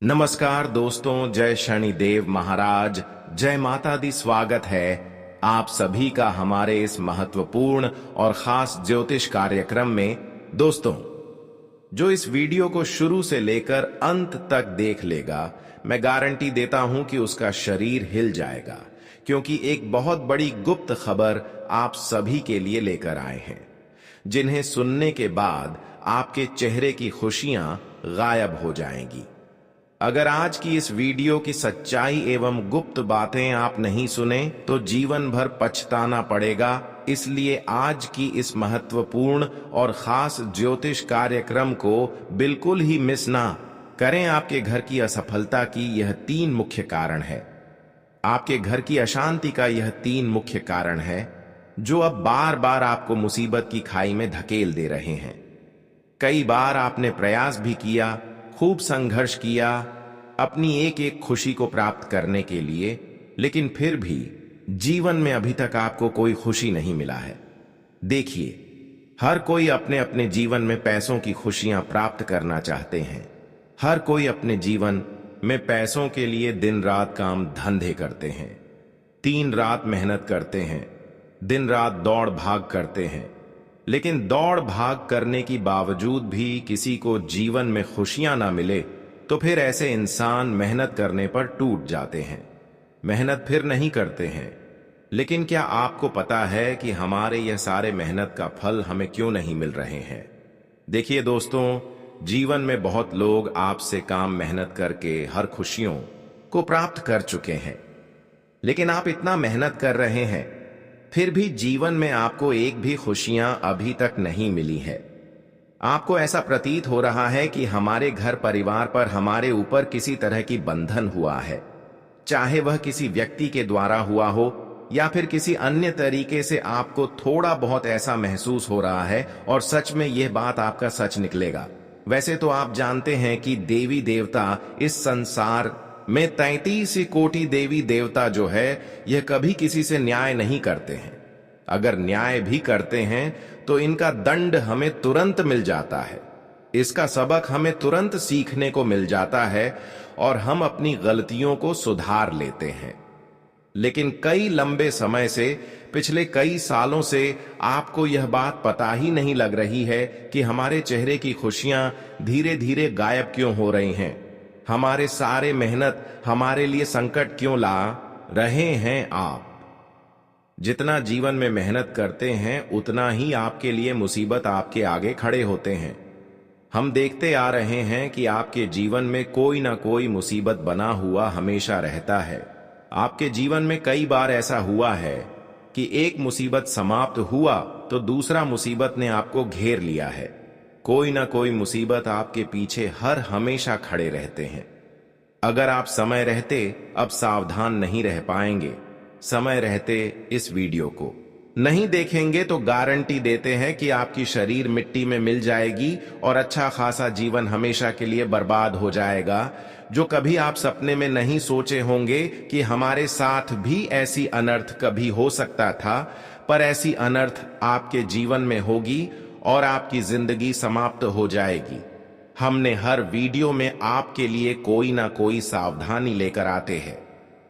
नमस्कार दोस्तों, जय शनिदेव महाराज, जय माता दी। स्वागत है आप सभी का हमारे इस महत्वपूर्ण और खास ज्योतिष कार्यक्रम में। दोस्तों, जो इस वीडियो को शुरू से लेकर अंत तक देख लेगा, मैं गारंटी देता हूं कि उसका शरीर हिल जाएगा, क्योंकि एक बहुत बड़ी गुप्त खबर आप सभी के लिए लेकर आए हैं, जिन्हें सुनने के बाद आपके चेहरे की खुशियां गायब हो जाएंगी। अगर आज की इस वीडियो की सच्चाई एवं गुप्त बातें आप नहीं सुने तो जीवन भर पछताना पड़ेगा। इसलिए आज की इस महत्वपूर्ण और खास ज्योतिष कार्यक्रम को बिल्कुल ही मिस ना करें। आपके घर की असफलता की यह 3 मुख्य कारण है। आपके घर की अशांति का यह 3 मुख्य कारण है, जो अब बार बार आपको मुसीबत की खाई में धकेल दे रहे हैं। कई बार आपने प्रयास भी किया, खूब संघर्ष किया अपनी एक एक खुशी को प्राप्त करने के लिए, लेकिन फिर भी जीवन में अभी तक आपको कोई खुशी नहीं मिला है। देखिए, हर कोई अपने अपने जीवन में पैसों की खुशियां प्राप्त करना चाहते हैं। हर कोई अपने जीवन में पैसों के लिए दिन रात काम धंधे करते हैं, 3 रात मेहनत करते हैं, दिन रात दौड़ भाग करते हैं। लेकिन दौड़ भाग करने की बावजूद भी किसी को जीवन में खुशियां ना मिले तो फिर ऐसे इंसान मेहनत करने पर टूट जाते हैं, मेहनत फिर नहीं करते हैं। लेकिन क्या आपको पता है कि हमारे यह सारे मेहनत का फल हमें क्यों नहीं मिल रहे हैं? देखिए दोस्तों, जीवन में बहुत लोग आपसे काम मेहनत करके हर खुशियों को प्राप्त कर चुके हैं, लेकिन आप इतना मेहनत कर रहे हैं, फिर भी जीवन में आपको एक भी खुशियां अभी तक नहीं मिली है। आपको ऐसा प्रतीत हो रहा है कि हमारे घर परिवार पर हमारे ऊपर किसी तरह की बंधन हुआ है, चाहे वह किसी व्यक्ति के द्वारा हुआ हो या फिर किसी अन्य तरीके से आपको थोड़ा बहुत ऐसा महसूस हो रहा है। और सच में यह बात आपका सच निकलेगा। वैसे तो आप जानते हैं कि देवी देवता इस संसार में 33 कोटि देवी देवता जो है, यह कभी किसी से न्याय नहीं करते हैं। अगर न्याय भी करते हैं तो इनका दंड हमें तुरंत मिल जाता है, इसका सबक हमें तुरंत सीखने को मिल जाता है और हम अपनी गलतियों को सुधार लेते हैं। लेकिन कई लंबे समय से, पिछले कई सालों से आपको यह बात पता ही नहीं लग रही है कि हमारे चेहरे की खुशियां धीरे धीरे गायब क्यों हो रही हैं। हमारे सारे मेहनत हमारे लिए संकट क्यों ला रहे हैं। आप जितना जीवन में मेहनत करते हैं, उतना ही आपके लिए मुसीबत आपके आगे खड़े होते हैं। हम देखते आ रहे हैं कि आपके जीवन में कोई ना कोई मुसीबत बना हुआ हमेशा रहता है। आपके जीवन में कई बार ऐसा हुआ है कि एक मुसीबत समाप्त हुआ तो दूसरा मुसीबत ने आपको घेर लिया है। कोई ना कोई मुसीबत आपके पीछे हर हमेशा खड़े रहते हैं। अगर आप समय रहते अब सावधान नहीं रह पाएंगे, समय रहते इस वीडियो को नहीं देखेंगे तो गारंटी देते हैं कि आपकी शरीर मिट्टी में मिल जाएगी और अच्छा खासा जीवन हमेशा के लिए बर्बाद हो जाएगा, जो कभी आप सपने में नहीं सोचे होंगे कि हमारे साथ भी ऐसी अनर्थ कभी हो सकता था। पर ऐसी अनर्थ आपके जीवन में होगी और आपकी जिंदगी समाप्त हो जाएगी। हमने हर वीडियो में आपके लिए कोई ना कोई सावधानी लेकर आते हैं,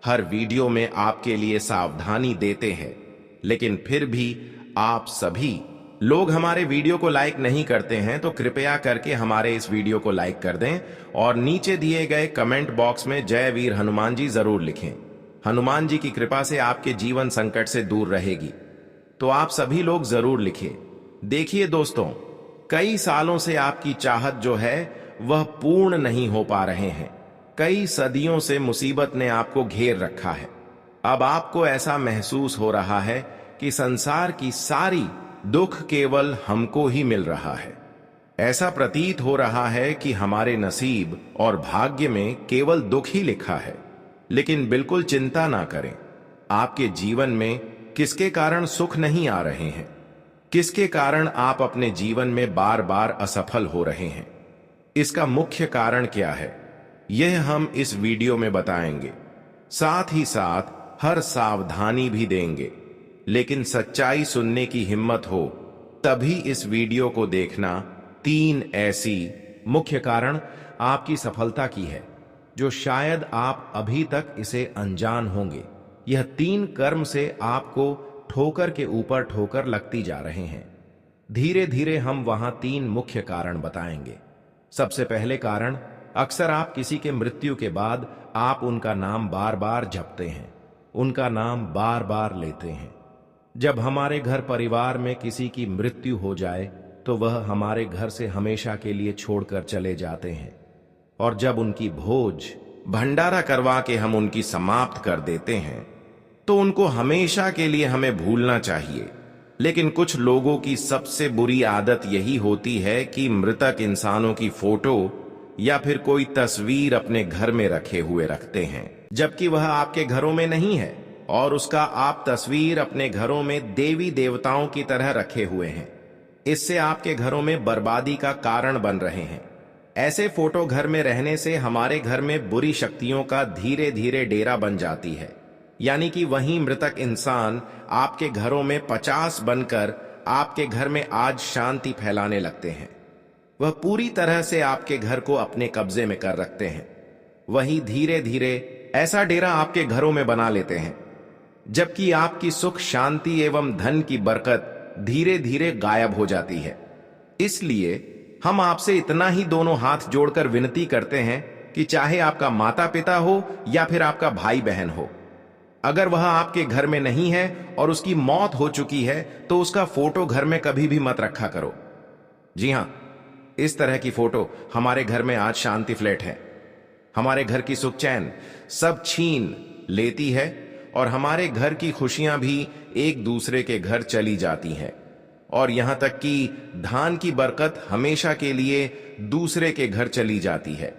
हर वीडियो में आपके लिए सावधानी देते हैं, लेकिन फिर भी आप सभी लोग हमारे वीडियो को लाइक नहीं करते हैं। तो कृपया करके हमारे इस वीडियो को लाइक कर दें और नीचे दिए गए कमेंट बॉक्स में जय वीर हनुमान जी जरूर लिखें। हनुमान जी की कृपा से आपके जीवन संकट से दूर रहेगी, तो आप सभी लोग जरूर लिखें। देखिए दोस्तों, कई सालों से आपकी चाहत जो है वह पूर्ण नहीं हो पा रहे हैं। कई सदियों से मुसीबत ने आपको घेर रखा है। अब आपको ऐसा महसूस हो रहा है कि संसार की सारी दुख केवल हमको ही मिल रहा है। ऐसा प्रतीत हो रहा है कि हमारे नसीब और भाग्य में केवल दुख ही लिखा है। लेकिन बिल्कुल चिंता ना करें। आपके जीवन में किसके कारण सुख नहीं आ रहे हैं, किसके कारण आप अपने जीवन में बार बार असफल हो रहे हैं, इसका मुख्य कारण क्या है, यह हम इस वीडियो में बताएंगे। साथ ही साथ हर सावधानी भी देंगे। लेकिन सच्चाई सुनने की हिम्मत हो तभी इस वीडियो को देखना। 3 ऐसी मुख्य कारण आपकी सफलता की है। जो शायद आप अभी तक इसे अनजान होंगे। यह 3 कर्म से आपको ठोकर के ऊपर ठोकर लगती जा रहे हैं। धीरे धीरे हम वहां 3 मुख्य कारण बताएंगे। सबसे पहले कारण, अक्सर आप किसी के मृत्यु के बाद आप उनका नाम बार बार जपते हैं, उनका नाम बार बार लेते हैं। जब हमारे घर परिवार में किसी की मृत्यु हो जाए तो वह हमारे घर से हमेशा के लिए छोड़कर चले जाते हैं, और जब उनकी भोज भंडारा करवा के हम उनकी समाप्त कर देते हैं तो उनको हमेशा के लिए हमें भूलना चाहिए। लेकिन कुछ लोगों की सबसे बुरी आदत यही होती है कि मृतक इंसानों की फोटो या फिर कोई तस्वीर अपने घर में रखे हुए रखते हैं, जबकि वह आपके घरों में नहीं है, और उसका आप तस्वीर अपने घरों में देवी देवताओं की तरह रखे हुए हैं। इससे आपके घरों में बर्बादी का कारण बन रहे हैं। ऐसे फोटो घर में रहने से हमारे घर में बुरी शक्तियों का धीरे धीरे डेरा बन जाती है, यानी कि वही मृतक इंसान आपके घरों में 50 बनकर आपके घर में आज शांति फैलाने लगते हैं। वह पूरी तरह से आपके घर को अपने कब्जे में कर रखते हैं। वही धीरे धीरे ऐसा डेरा आपके घरों में बना लेते हैं, जबकि आपकी सुख शांति एवं धन की बरकत धीरे धीरे गायब हो जाती है। इसलिए हम आपसे इतना ही दोनों हाथ जोड़कर विनती करते हैं कि चाहे आपका माता पिता हो या फिर आपका भाई बहन हो, अगर वह आपके घर में नहीं है और उसकी मौत हो चुकी है तो उसका फोटो घर में कभी भी मत रखा करो। जी हां, इस तरह की फोटो हमारे घर में आज शांति फ्लैट है। हमारे घर की सुख चैन सब छीन लेती है, और हमारे घर की खुशियां भी एक दूसरे के घर चली जाती हैं, और यहां तक कि धान की बरकत हमेशा के लिए दूसरे के घर चली जाती है।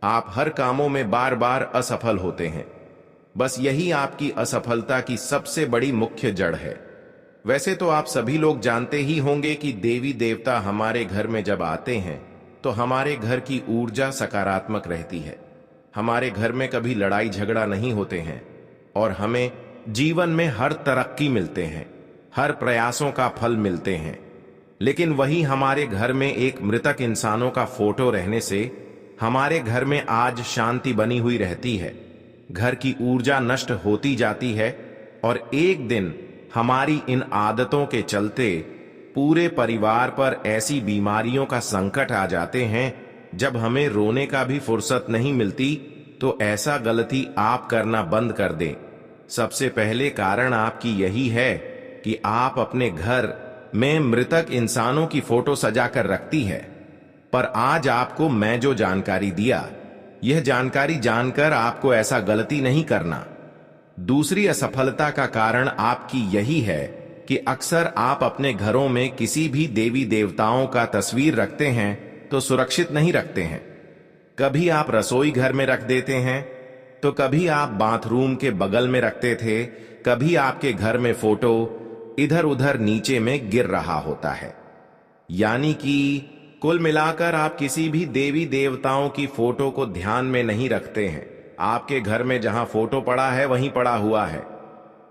आप हर कामों में बार बार असफल होते हैं। बस यही आपकी असफलता की सबसे बड़ी मुख्य जड़ है। वैसे तो आप सभी लोग जानते ही होंगे कि देवी देवता हमारे घर में जब आते हैं तो हमारे घर की ऊर्जा सकारात्मक रहती है। हमारे घर में कभी लड़ाई झगड़ा नहीं होते हैं, और हमें जीवन में हर तरक्की मिलते हैं, हर प्रयासों का फल मिलते हैं। लेकिन वही हमारे घर में एक मृतक इंसानों का फोटो रहने से हमारे घर में आज शांति बनी हुई रहती है। घर की ऊर्जा नष्ट होती जाती है, और एक दिन हमारी इन आदतों के चलते पूरे परिवार पर ऐसी बीमारियों का संकट आ जाते हैं जब हमें रोने का भी फुर्सत नहीं मिलती। तो ऐसा गलती आप करना बंद कर दें। सबसे पहले कारण आपकी यही है कि आप अपने घर में मृतक इंसानों की फोटो सजाकर रखती है। पर आज आपको मैं जो जानकारी दिया, यह जानकारी जानकर आपको ऐसा गलती नहीं करना। दूसरी असफलता का कारण आपकी यही है कि अक्सर आप अपने घरों में किसी भी देवी देवताओं का तस्वीर रखते हैं तो सुरक्षित नहीं रखते हैं। कभी आप रसोई घर में रख देते हैं, तो कभी आप बाथरूम के बगल में रखते थे, कभी आपके घर में फोटो इधर उधर नीचे में गिर रहा होता है। यानी कि कुल मिलाकर आप किसी भी देवी देवताओं की फोटो को ध्यान में नहीं रखते हैं। आपके घर में जहां फोटो पड़ा है वहीं पड़ा हुआ है।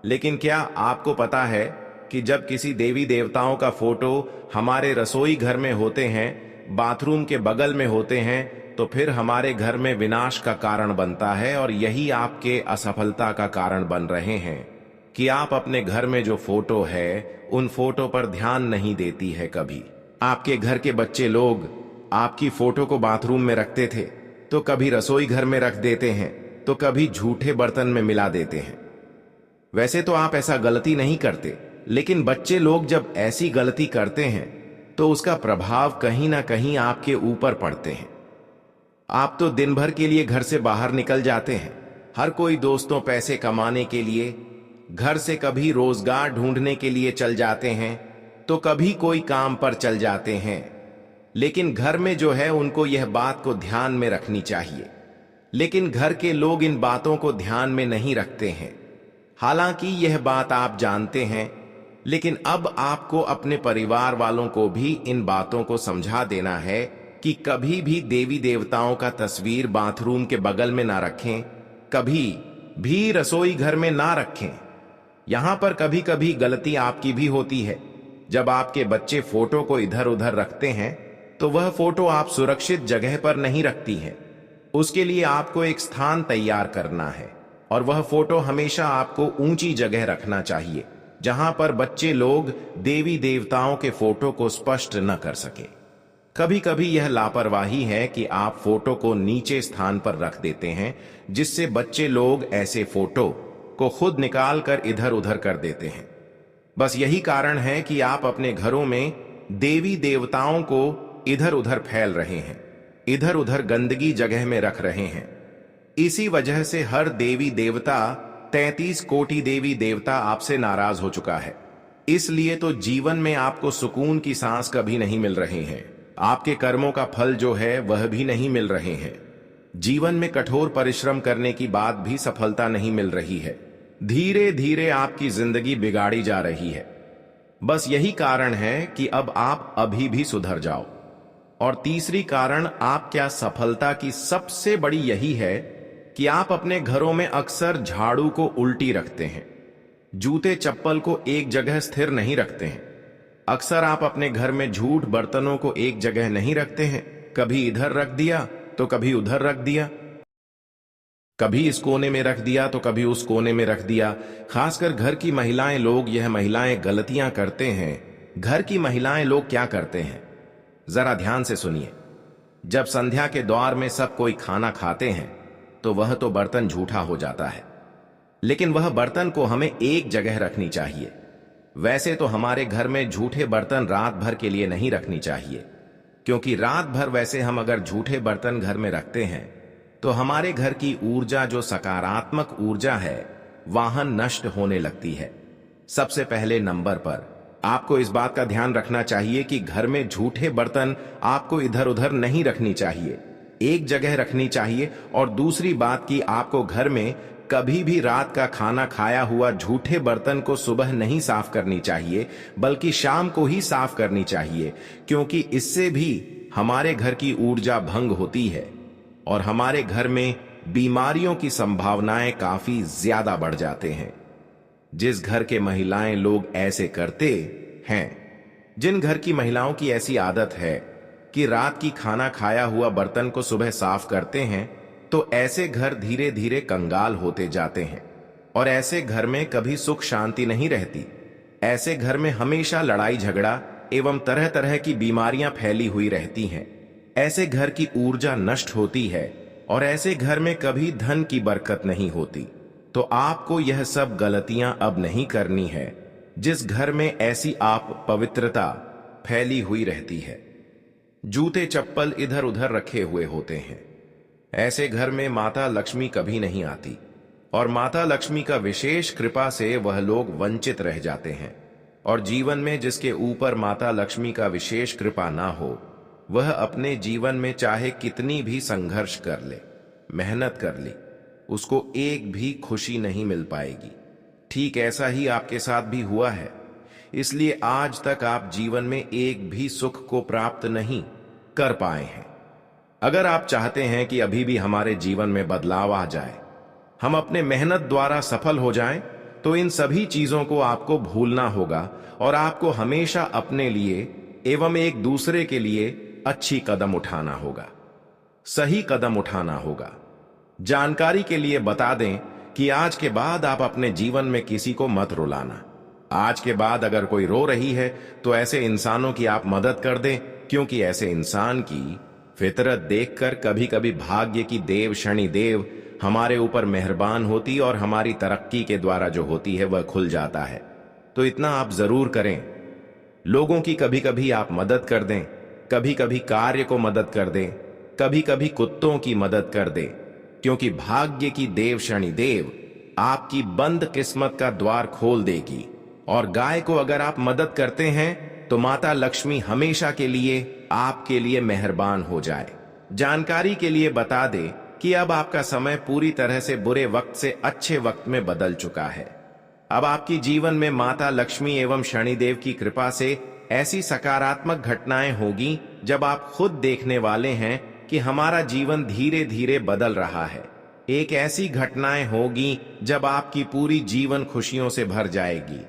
लेकिन क्या आपको पता है कि जब किसी देवी देवताओं का फोटो हमारे रसोई घर में होते हैं, बाथरूम के बगल में होते हैं, तो फिर हमारे घर में विनाश का कारण बनता है। और यही आपके असफलता का कारण बन रहे हैं कि आप अपने घर में जो फोटो है उन फोटो पर ध्यान नहीं देती है। कभी आपके घर के बच्चे लोग आपकी फोटो को बाथरूम में रखते थे, तो कभी रसोई घर में रख देते हैं, तो कभी झूठे बर्तन में मिला देते हैं। वैसे तो आप ऐसा गलती नहीं करते, लेकिन बच्चे लोग जब ऐसी गलती करते हैं तो उसका प्रभाव कहीं ना कहीं आपके ऊपर पड़ते हैं। आप तो दिन भर के लिए घर से बाहर निकल जाते हैं, हर कोई दोस्तों पैसे कमाने के लिए घर से कभी रोजगार ढूंढने के लिए चल जाते हैं, तो कभी कोई काम पर चल जाते हैं। लेकिन घर में जो है उनको यह बात को ध्यान में रखनी चाहिए। लेकिन घर के लोग इन बातों को ध्यान में नहीं रखते हैं। हालांकि यह बात आप जानते हैं, लेकिन अब आपको अपने परिवार वालों को भी इन बातों को समझा देना है कि कभी भी देवी देवताओं का तस्वीर बाथरूम के बगल में ना रखें, कभी भी रसोई घर में ना रखें। यहां पर कभी कभी गलती आपकी भी होती है। जब आपके बच्चे फोटो को इधर उधर रखते हैं तो वह फोटो आप सुरक्षित जगह पर नहीं रखती हैं। उसके लिए आपको एक स्थान तैयार करना है और वह फोटो हमेशा आपको ऊंची जगह रखना चाहिए, जहां पर बच्चे लोग देवी देवताओं के फोटो को स्पष्ट न कर सके। कभी कभी यह लापरवाही है कि आप फोटो को नीचे स्थान पर रख देते हैं, जिससे बच्चे लोग ऐसे फोटो को खुद निकाल कर इधर उधर कर देते हैं। बस यही कारण है कि आप अपने घरों में देवी देवताओं को इधर उधर फैल रहे हैं, इधर उधर गंदगी जगह में रख रहे हैं। इसी वजह से हर देवी देवता 33 कोटि देवी देवता आपसे नाराज हो चुका है। इसलिए तो जीवन में आपको सुकून की सांस कभी नहीं मिल रहे हैं, आपके कर्मों का फल जो है वह भी नहीं मिल रहे हैं। जीवन में कठोर परिश्रम करने की बात भी सफलता नहीं मिल रही है। धीरे धीरे आपकी जिंदगी बिगाड़ी जा रही है। बस यही कारण है कि अब आप अभी भी सुधर जाओ। और तीसरी कारण आप क्या सफलता की सबसे बड़ी यही है कि आप अपने घरों में अक्सर झाड़ू को उल्टी रखते हैं, जूते चप्पल को एक जगह स्थिर नहीं रखते हैं। अक्सर आप अपने घर में झूठ बर्तनों को एक जगह नहीं रखते हैं, कभी इधर रख दिया तो कभी उधर रख दिया, कभी इस कोने में रख दिया तो कभी उस कोने में रख दिया। खासकर घर की महिलाएं लोग यह महिलाएं गलतियां करते हैं। घर की महिलाएं लोग क्या करते हैं, जरा ध्यान से सुनिए। जब संध्या के द्वार में सब कोई खाना खाते हैं तो वह तो बर्तन झूठा हो जाता है, लेकिन वह बर्तन को हमें एक जगह रखनी चाहिए। वैसे तो हमारे घर में झूठे बर्तन रात भर के लिए नहीं रखनी चाहिए, क्योंकि रात भर वैसे हम अगर झूठे बर्तन घर में रखते हैं तो हमारे घर की ऊर्जा, जो सकारात्मक ऊर्जा है, वहां नष्ट होने लगती है। सबसे पहले नंबर पर आपको इस बात का ध्यान रखना चाहिए कि घर में झूठे बर्तन आपको इधर उधर नहीं रखनी चाहिए, एक जगह रखनी चाहिए। और दूसरी बात कि आपको घर में कभी भी रात का खाना खाया हुआ झूठे बर्तन को सुबह नहीं साफ करनी चाहिए, बल्कि शाम को ही साफ करनी चाहिए, क्योंकि इससे भी हमारे घर की ऊर्जा भंग होती है और हमारे घर में बीमारियों की संभावनाएं काफी ज्यादा बढ़ जाते हैं। जिस घर के महिलाएं लोग ऐसे करते हैं, जिन घर की महिलाओं की ऐसी आदत है कि रात की खाना खाया हुआ बर्तन को सुबह साफ करते हैं, तो ऐसे घर धीरे धीरे कंगाल होते जाते हैं और ऐसे घर में कभी सुख शांति नहीं रहती। ऐसे घर में हमेशा लड़ाई झगड़ा एवं तरह तरह की बीमारियां फैली हुई रहती हैं। ऐसे घर की ऊर्जा नष्ट होती है और ऐसे घर में कभी धन की बरकत नहीं होती। तो आपको यह सब गलतियां अब नहीं करनी है, जिस घर में ऐसी आप पवित्रता फैली हुई रहती है। जूते चप्पल इधर उधर रखे हुए होते हैं, ऐसे घर में माता लक्ष्मी कभी नहीं आती और माता लक्ष्मी का विशेष कृपा से वह लोग वंचित रह जाते हैं। और जीवन में जिसके ऊपर माता लक्ष्मी का विशेष कृपा ना हो, वह अपने जीवन में चाहे कितनी भी संघर्ष कर ले, मेहनत कर ले, उसको एक भी खुशी नहीं मिल पाएगी। ठीक ऐसा ही आपके साथ भी हुआ है, इसलिए आज तक आप जीवन में एक भी सुख को प्राप्त नहीं कर पाए हैं। अगर आप चाहते हैं कि अभी भी हमारे जीवन में बदलाव आ जाए, हम अपने मेहनत द्वारा सफल हो जाएं, तो इन सभी चीजों को आपको भूलना होगा और आपको हमेशा अपने लिए एवं एक दूसरे के लिए अच्छी कदम उठाना होगा, सही कदम उठाना होगा। जानकारी के लिए बता दें कि आज के बाद आप अपने जीवन में किसी को मत रुलाना। आज के बाद अगर कोई रो रही है तो ऐसे इंसानों की आप मदद कर दें, क्योंकि ऐसे इंसान की फितरत देखकर कभी कभी भाग्य की देव शनि देव हमारे ऊपर मेहरबान होती और हमारी तरक्की के द्वारा जो होती है वह खुल जाता है। तो इतना आप जरूर करें, लोगों की कभी कभी आप मदद कर दें, कभी कभी कार्य को मदद कर दें, कभी कभी कुत्तों की मदद कर दें, क्योंकि भाग्य की देव शनि देव आपकी बंद किस्मत का द्वार खोल देगी। और गाय को अगर आप मदद करते हैं तो माता लक्ष्मी हमेशा के लिए आपके लिए मेहरबान हो जाए। जानकारी के लिए बता दे कि अब आपका समय पूरी तरह से बुरे वक्त से अच्छे वक्त में बदल चुका है। अब आपकी जीवन में माता लक्ष्मी एवं शनिदेव की कृपा से ऐसी सकारात्मक घटनाएं होगी जब आप खुद देखने वाले हैं कि हमारा जीवन धीरे धीरे बदल रहा है। एक ऐसी घटनाएं होगी जब आपकी पूरी जीवन खुशियों से भर जाएगी।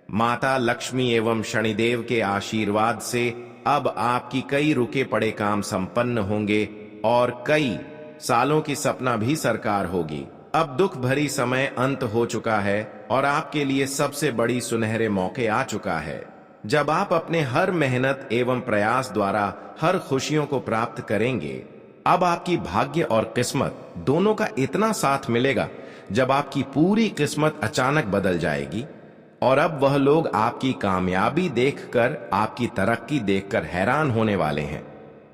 माता लक्ष्मी एवं शनिदेव के आशीर्वाद से अब आपकी कई रुके पड़े काम संपन्न होंगे और कई सालों की सपना भी सरकार होगी। अब दुख भरी समय अंत हो चुका है और आपके लिए सबसे बड़ी सुनहरे मौके आ चुका है, जब आप अपने हर मेहनत एवं प्रयास द्वारा हर खुशियों को प्राप्त करेंगे। अब आपकी भाग्य और किस्मत दोनों का इतना साथ मिलेगा, जब आपकी पूरी किस्मत अचानक बदल जाएगी। और अब वह लोग आपकी कामयाबी देखकर, आपकी तरक्की देखकर हैरान होने वाले हैं,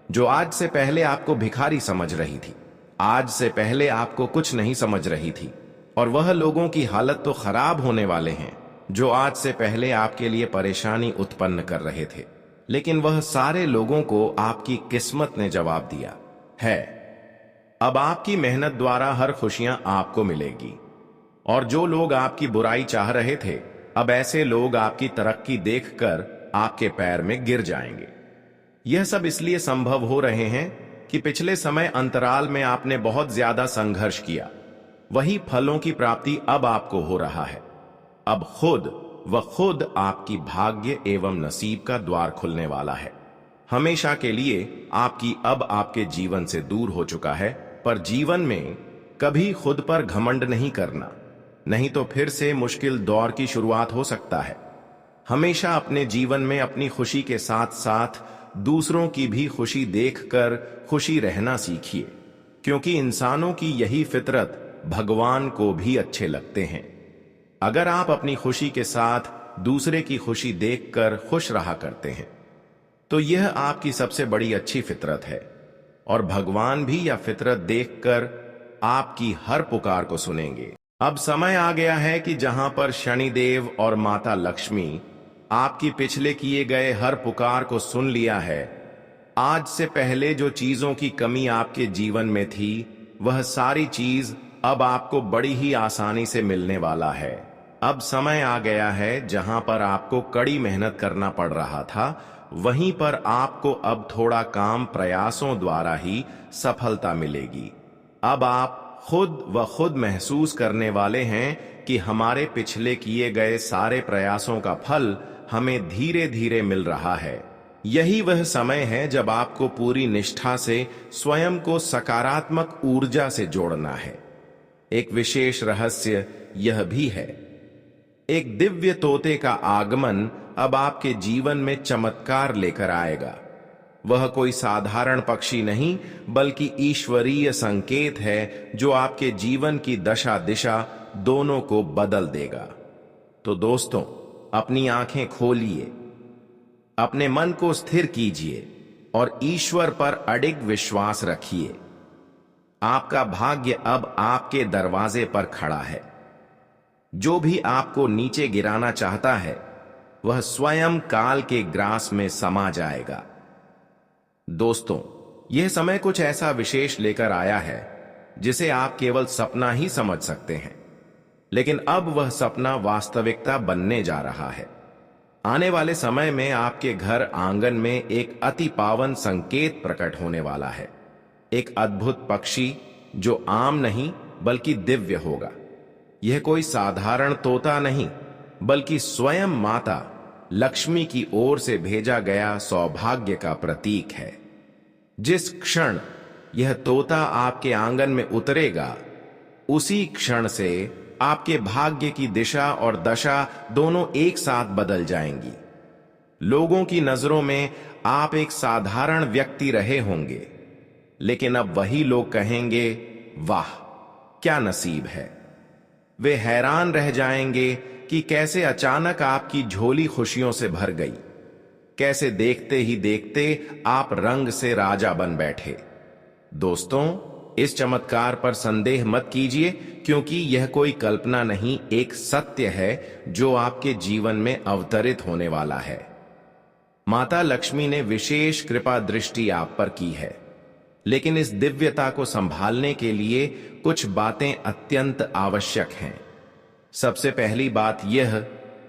जो आज से पहले आपको भिखारी समझ रही थी, आज से पहले आपको कुछ नहीं समझ रही थी। और वह लोगों की हालत तो खराब होने वाले हैं, जो आज से पहले आपके लिए परेशानी उत्पन्न कर रहे थे, लेकिन वह सारे लोगों को आपकी किस्मत ने जवाब दिया है। अब आपकी मेहनत द्वारा हर खुशियां आपको मिलेगी। और जो लोग आपकी बुराई चाह रहे थे, अब ऐसे लोग आपकी तरक्की देखकर आपके पैर में गिर जाएंगे। यह सब इसलिए संभव हो रहे हैं कि पिछले समय अंतराल में आपने बहुत ज्यादा संघर्ष किया, वही फलों की प्राप्ति अब आपको हो रहा है। अब खुद आपकी भाग्य एवं नसीब का द्वार खुलने वाला है। हमेशा के लिए आपकी अब आपके जीवन से दूर हो चुका है। पर जीवन में कभी खुद पर घमंड नहीं करना, नहीं तो फिर से मुश्किल दौर की शुरुआत हो सकता है। हमेशा अपने जीवन में अपनी खुशी के साथ साथ दूसरों की भी खुशी देखकर खुशी रहना सीखिए, क्योंकि इंसानों की यही फितरत भगवान को भी अच्छे लगते हैं। अगर आप अपनी खुशी के साथ दूसरे की खुशी देखकर खुश रहा करते हैं, तो यह आपकी सबसे बड़ी अच्छी फितरत है, और भगवान भी यह फितरत देखकर आपकी हर पुकार को सुनेंगे। अब समय आ गया है कि जहां पर शनिदेव और माता लक्ष्मी आपकी पिछले किए गए हर पुकार को सुन लिया है, आज से पहले जो चीजों की कमी आपके जीवन में थी, वह सारी चीज अब आपको बड़ी ही आसानी से मिलने वाला है। अब समय आ गया है जहां पर आपको कड़ी मेहनत करना पड़ रहा था, वहीं पर आपको अब थोड़ा काम प्रयासों द्वारा ही सफलता मिलेगी। अब आप खुद महसूस करने वाले हैं कि हमारे पिछले किए गए सारे प्रयासों का फल हमें धीरे धीरे मिल रहा है। यही वह समय है जब आपको पूरी निष्ठा से स्वयं को सकारात्मक ऊर्जा से जोड़ना है। एक विशेष रहस्य यह भी है, एक दिव्य तोते का आगमन अब आपके जीवन में चमत्कार लेकर आएगा। वह कोई साधारण पक्षी नहीं, बल्कि ईश्वरीय संकेत है, जो आपके जीवन की दशा दिशा दोनों को बदल देगा। तो दोस्तों, अपनी आंखें खोलिए, अपने मन को स्थिर कीजिए और ईश्वर पर अडिग विश्वास रखिए। आपका भाग्य अब आपके दरवाजे पर खड़ा है। जो भी आपको नीचे गिराना चाहता है, वह स्वयं काल के ग्रास में समा जाएगा। दोस्तों, यह समय कुछ ऐसा विशेष लेकर आया है जिसे आप केवल सपना ही समझ सकते हैं, लेकिन अब वह सपना वास्तविकता बनने जा रहा है। आने वाले समय में आपके घर आंगन में एक अति पावन संकेत प्रकट होने वाला है। एक अद्भुत पक्षी जो आम नहीं बल्कि दिव्य होगा। यह कोई साधारण तोता नहीं, बल्कि स्वयं माता लक्ष्मी की ओर से भेजा गया सौभाग्य का प्रतीक है। जिस क्षण यह तोता आपके आंगन में उतरेगा, उसी क्षण से आपके भाग्य की दिशा और दशा दोनों एक साथ बदल जाएंगी। लोगों की नजरों में आप एक साधारण व्यक्ति रहे होंगे, लेकिन अब वही लोग कहेंगे, वाह क्या नसीब है। वे हैरान रह जाएंगे कि कैसे अचानक आपकी झोली खुशियों से भर गई, कैसे देखते ही देखते आप रंग से राजा बन बैठे। दोस्तों, इस चमत्कार पर संदेह मत कीजिए, क्योंकि यह कोई कल्पना नहीं, एक सत्य है जो आपके जीवन में अवतरित होने वाला है। माता लक्ष्मी ने विशेष कृपा दृष्टि आप पर की है, लेकिन इस दिव्यता को संभालने के लिए कुछ बातें अत्यंत आवश्यक हैं। सबसे पहली बात यह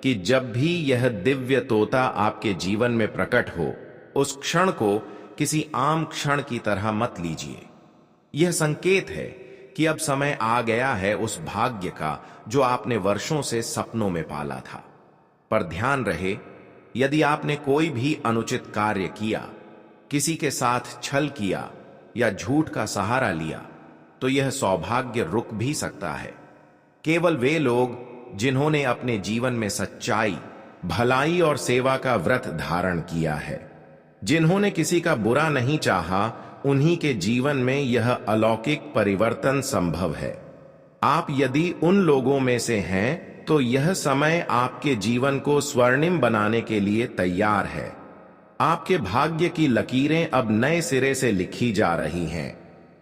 कि जब भी यह दिव्य तोता आपके जीवन में प्रकट हो, उस क्षण को किसी आम क्षण की तरह मत लीजिए। यह संकेत है कि अब समय आ गया है उस भाग्य का जो आपने वर्षों से सपनों में पाला था। पर ध्यान रहे, यदि आपने कोई भी अनुचित कार्य किया, किसी के साथ छल किया या झूठ का सहारा लिया, तो यह सौभाग्य रुक भी सकता है। केवल वे लोग जिन्होंने अपने जीवन में सच्चाई, भलाई और सेवा का व्रत धारण किया है, जिन्होंने किसी का बुरा नहीं चाहा, उन्हीं के जीवन में यह अलौकिक परिवर्तन संभव है। आप यदि उन लोगों में से हैं, तो यह समय आपके जीवन को स्वर्णिम बनाने के लिए तैयार है। आपके भाग्य की लकीरें अब नए सिरे से लिखी जा रही हैं।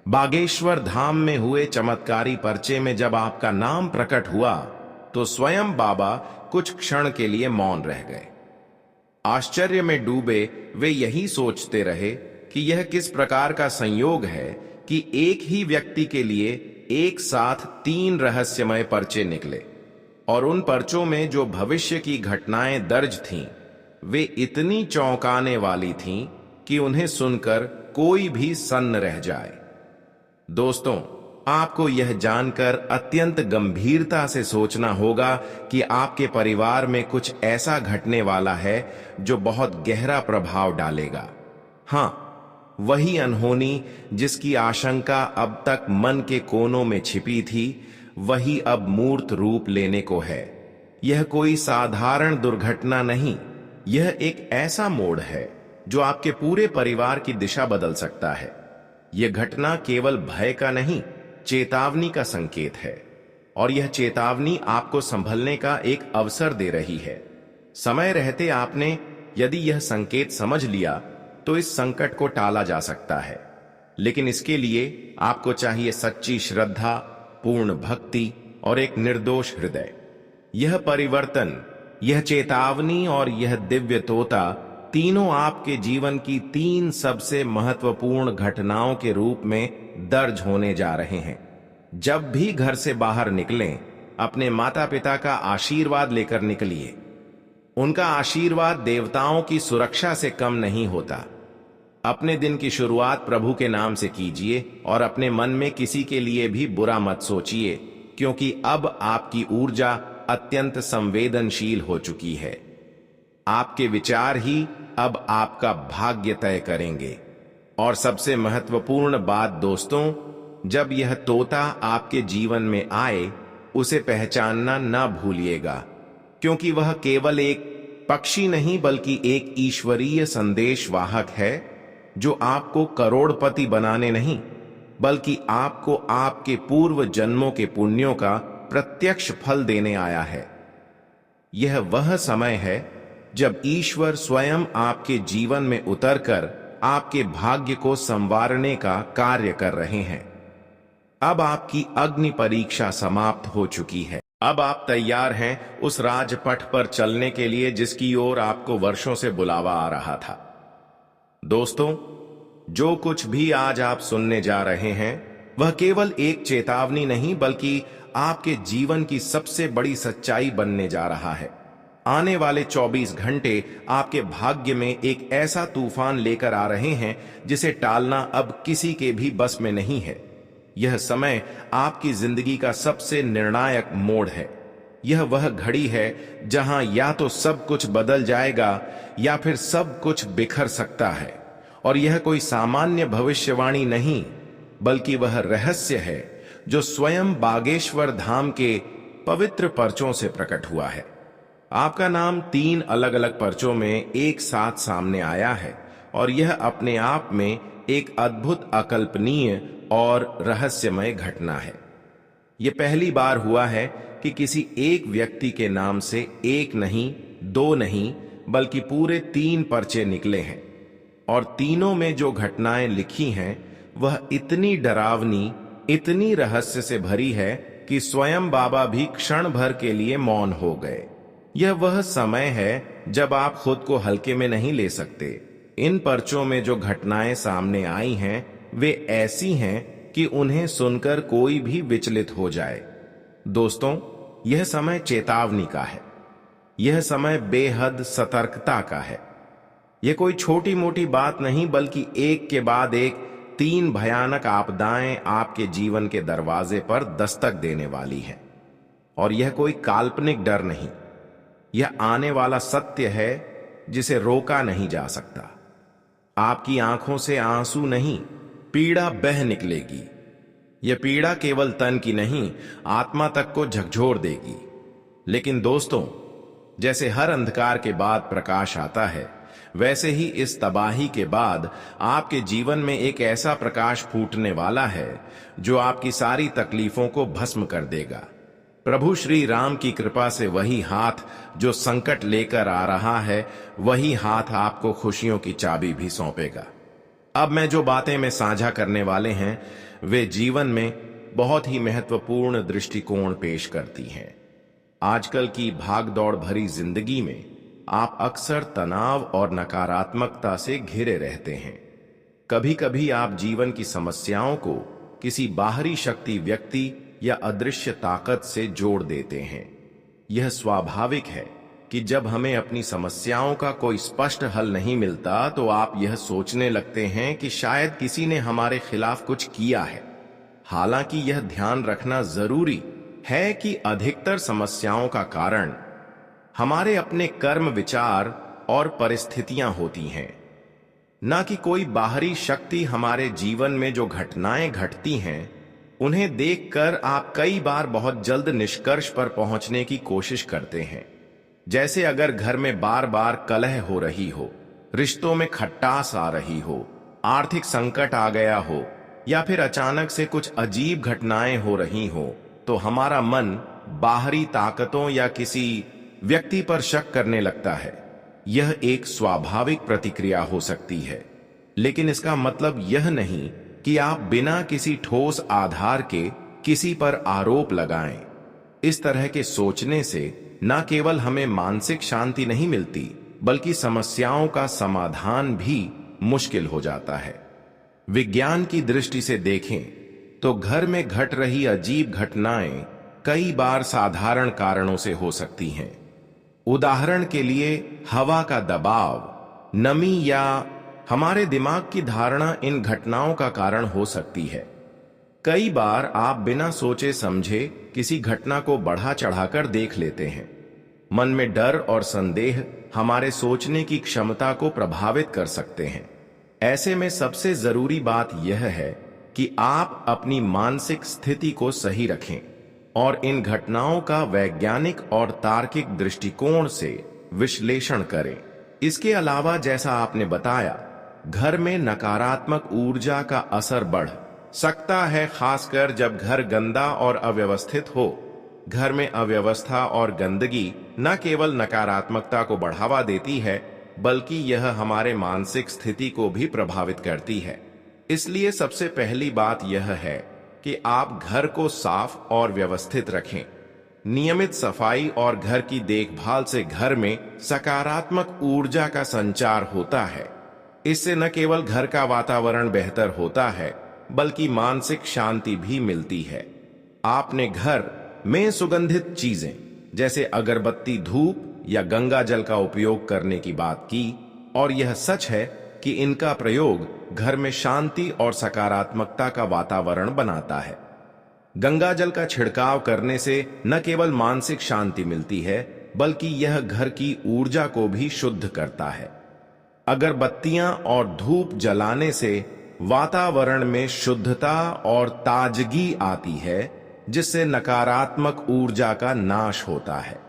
बागेश्वर धाम में हुए चमत्कारी पर्चे में जब आपका नाम प्रकट हुआ, तो स्वयं बाबा कुछ क्षण के लिए मौन रह गए। आश्चर्य में डूबे वे यही सोचते रहे कि यह किस प्रकार का संयोग है कि एक ही व्यक्ति के लिए एक साथ 3 रहस्यमय पर्चे निकले, और उन पर्चों में जो भविष्य की घटनाएं दर्ज थीं, वे इतनी चौंकाने वाली थीं कि उन्हें सुनकर कोई भी सन्न रह जाए। दोस्तों, आपको यह जानकर अत्यंत गंभीरता से सोचना होगा कि आपके परिवार में कुछ ऐसा घटने वाला है जो बहुत गहरा प्रभाव डालेगा। हाँ, वही अनहोनी जिसकी आशंका अब तक मन के कोनों में छिपी थी, वही अब मूर्त रूप लेने को है। यह कोई साधारण दुर्घटना नहीं, यह एक ऐसा मोड़ है जो आपके पूरे परिवार की दिशा बदल सकता है। यह घटना केवल भय का नहीं, चेतावनी का संकेत है, और यह चेतावनी आपको संभलने का एक अवसर दे रही है। समय रहते आपने यदि यह संकेत समझ लिया, तो इस संकट को टाला जा सकता है। लेकिन इसके लिए आपको चाहिए सच्ची श्रद्धा, पूर्ण भक्ति और एक निर्दोष हृदय। यह परिवर्तन, यह चेतावनी और यह दिव्य तोता, तीनों आपके जीवन की 3 सबसे महत्वपूर्ण घटनाओं के रूप में दर्ज होने जा रहे हैं। जब भी घर से बाहर निकलें, अपने माता पिता का आशीर्वाद लेकर निकलिए। उनका आशीर्वाद देवताओं की सुरक्षा से कम नहीं होता। अपने दिन की शुरुआत प्रभु के नाम से कीजिए और अपने मन में किसी के लिए भी बुरा मत सोचिए, क्योंकि अब आपकी ऊर्जा अत्यंत संवेदनशील हो चुकी है। आपके विचार ही अब आपका भाग्य तय करेंगे। और सबसे महत्वपूर्ण बात दोस्तों, जब यह तोता आपके जीवन में आए, उसे पहचानना ना भूलिएगा, क्योंकि वह केवल एक पक्षी नहीं बल्कि एक ईश्वरीय संदेश वाहक है, जो आपको करोड़पति बनाने नहीं, बल्कि आपको आपके पूर्व जन्मों के पुण्यों का प्रत्यक्ष फल देने आया है। यह वह समय है जब ईश्वर स्वयं आपके जीवन में उतरकर आपके भाग्य को संवारने का कार्य कर रहे हैं। अब आपकी अग्नि परीक्षा समाप्त हो चुकी है। अब आप तैयार हैं उस राजपथ पर चलने के लिए जिसकी ओर आपको वर्षों से बुलावा आ रहा था। दोस्तों, जो कुछ भी आज आप सुनने जा रहे हैं, वह केवल एक चेतावनी नहीं बल्कि आपके जीवन की सबसे बड़ी सच्चाई बनने जा रहा है। आने वाले 24 घंटे आपके भाग्य में एक ऐसा तूफान लेकर आ रहे हैं जिसे टालना अब किसी के भी बस में नहीं है। यह समय आपकी जिंदगी का सबसे निर्णायक मोड़ है। यह वह घड़ी है जहां या तो सब कुछ बदल जाएगा या फिर सब कुछ बिखर सकता है। और यह कोई सामान्य भविष्यवाणी नहीं, बल्कि वह रहस्य है जो स्वयं बागेश्वर धाम के पवित्र पर्चों से प्रकट हुआ है। आपका नाम 3 अलग अलग पर्चों में एक साथ सामने आया है, और यह अपने आप में एक अद्भुत, अकल्पनीय और रहस्यमय घटना है। यह पहली बार हुआ है कि किसी एक व्यक्ति के नाम से एक नहीं, 2 नहीं, बल्कि पूरे 3 पर्चे निकले हैं। और तीनों में जो घटनाएं लिखी हैं, वह इतनी डरावनी, इतनी रहस्य से भरी है कि स्वयं बाबा भी क्षण भर के लिए मौन हो गए। यह वह समय है जब आप खुद को हल्के में नहीं ले सकते। इन पर्चों में जो घटनाएं सामने आई हैं, वे ऐसी हैं कि उन्हें सुनकर कोई भी विचलित हो जाए। दोस्तों, यह समय चेतावनी का है। यह समय बेहद सतर्कता का है। यह कोई छोटी मोटी बात नहीं, बल्कि एक के बाद एक 3 भयानक आपदाएं आपके जीवन के दरवाजे पर दस्तक देने वाली हैं। और यह कोई काल्पनिक डर नहीं, यह आने वाला सत्य है जिसे रोका नहीं जा सकता। आपकी आंखों से आंसू नहीं, पीड़ा बह निकलेगी। यह पीड़ा केवल तन की नहीं, आत्मा तक को झकझोर देगी। लेकिन दोस्तों, जैसे हर अंधकार के बाद प्रकाश आता है, वैसे ही इस तबाही के बाद आपके जीवन में एक ऐसा प्रकाश फूटने वाला है जो आपकी सारी तकलीफों को भस्म कर देगा। प्रभु श्री राम की कृपा से वही हाथ जो संकट लेकर आ रहा है, वही हाथ आपको खुशियों की चाबी भी सौंपेगा। अब मैं जो बातें में साझा करने वाले हैं, वे जीवन में बहुत ही महत्वपूर्ण दृष्टिकोण पेश करती हैं। आजकल की भागदौड़ भरी जिंदगी में आप अक्सर तनाव और नकारात्मकता से घिरे रहते हैं। कभी कभी आप जीवन की समस्याओं को किसी बाहरी शक्ति, व्यक्ति या अदृश्य ताकत से जोड़ देते हैं। यह स्वाभाविक है कि जब हमें अपनी समस्याओं का कोई स्पष्ट हल नहीं मिलता, तो आप यह सोचने लगते हैं कि शायद किसी ने हमारे खिलाफ कुछ किया है। हालांकि यह ध्यान रखना जरूरी है कि अधिकतर समस्याओं का कारण हमारे अपने कर्म, विचार और परिस्थितियां होती हैं, न कि कोई बाहरी शक्ति। हमारे जीवन में जो घटनाएं घटती हैं, उन्हें देखकर आप कई बार बहुत जल्द निष्कर्ष पर पहुंचने की कोशिश करते हैं। जैसे अगर घर में बार बार कलह हो रही हो, रिश्तों में खटास आ रही हो, आर्थिक संकट आ गया हो, या फिर अचानक से कुछ अजीब घटनाएं हो रही हो, तो हमारा मन बाहरी ताकतों या किसी व्यक्ति पर शक करने लगता है। यह एक स्वाभाविक प्रतिक्रिया हो सकती है, लेकिन इसका मतलब यह नहीं कि आप बिना किसी ठोस आधार के किसी पर आरोप लगाएं। इस तरह के सोचने से न केवल हमें मानसिक शांति नहीं मिलती, बल्कि समस्याओं का समाधान भी मुश्किल हो जाता है। विज्ञान की दृष्टि से देखें तो घर में घट रही अजीब घटनाएं कई बार साधारण कारणों से हो सकती हैं। उदाहरण के लिए, हवा का दबाव, नमी या हमारे दिमाग की धारणा इन घटनाओं का कारण हो सकती है। कई बार आप बिना सोचे समझे किसी घटना को बढ़ा चढ़ाकर देख लेते हैं। मन में डर और संदेह हमारे सोचने की क्षमता को प्रभावित कर सकते हैं। ऐसे में सबसे जरूरी बात यह है कि आप अपनी मानसिक स्थिति को सही रखें और इन घटनाओं का वैज्ञानिक और तार्किक दृष्टिकोण से विश्लेषण करें। इसके अलावा, जैसा आपने बताया, घर में नकारात्मक ऊर्जा का असर बढ़ सकता है, खासकर जब घर गंदा और अव्यवस्थित हो। घर में अव्यवस्था और गंदगी न केवल नकारात्मकता को बढ़ावा देती है, बल्कि यह हमारे मानसिक स्थिति को भी प्रभावित करती है। इसलिए सबसे पहली बात यह है कि आप घर को साफ और व्यवस्थित रखें। नियमित सफाई और घर की देखभाल से घर में सकारात्मक ऊर्जा का संचार होता है। इससे न केवल घर का वातावरण बेहतर होता है, बल्कि मानसिक शांति भी मिलती है। आपने घर में सुगंधित चीजें जैसे अगरबत्ती, धूप या गंगा जल का उपयोग करने की बात की, और यह सच है कि इनका प्रयोग घर में शांति और सकारात्मकता का वातावरण बनाता है। गंगा जल का छिड़काव करने से न केवल मानसिक शांति मिलती है, बल्कि यह घर की ऊर्जा को भी शुद्ध करता है। अगरबत्तियां और धूप जलाने से वातावरण में शुद्धता और ताजगी आती है, जिससे नकारात्मक ऊर्जा का नाश होता है।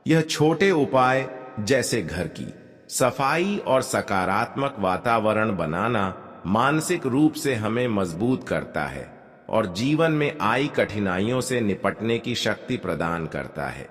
यह छोटे उपाय जैसे घर की सफाई और सकारात्मक वातावरण बनाना मानसिक रूप से हमें मजबूत करता है और जीवन में आई कठिनाइयों से निपटने की शक्ति प्रदान करता है।